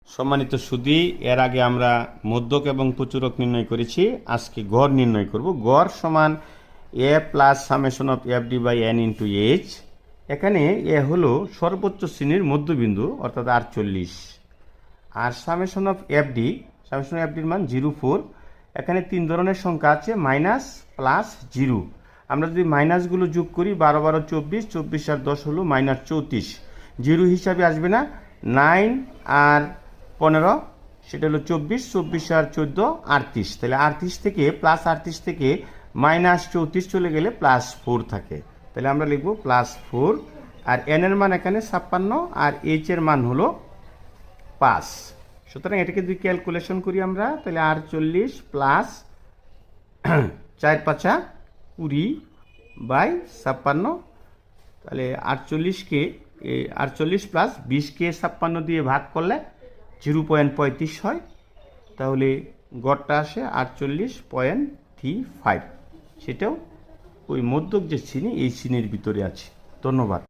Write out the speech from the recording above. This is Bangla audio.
সম্মানিত সুধী, এর আগে আমরা মধ্যক এবং প্রচুরক নির্ণয় করেছি। আজকে গড় নির্ণয় করব। গড় সমান A plus summation of f d by n into h. এখানে এ হলো সর্বোচ্চ শ্রেণীর মধ্যবিন্দু অর্থাৎ 48, আর summation of f d, summation f ডির মান 0.4। এখানে তিন ধরনের সংখ্যা আছে, মাইনাস, প্লাস, জিরো। আমরা যদি মাইনাসগুলো যোগ করি 12 12 24, 24 আর 10 হলো -34। জিরো হিসাবে আসবে না, 9 আর 15 সেটা হলো 24, 24 আর 14 38। তাহলে 38 থেকে +38 থেকে -34 চলে গেলে +4 থাকে। তাহলে আমরা লিখব +4। আর এন এর মান এখানে 56 আর এইচ এর মান হলো 5। সুতরাং এটাকে যদি ক্যালকুলেশন করি আমরা, তাহলে 48 প্লাস 4 5 20 বাই 56। তাহলে 48কে 48 প্লাস 20কে 56 দিয়ে ভাগ করলে 0.35 হয়। তাহলে গড়টা আসে 48.35। সেটাও ওই মধ্যক যে শ্রেণী, এই শ্রেণীর ভিতরে আছে। ধন্যবাদ।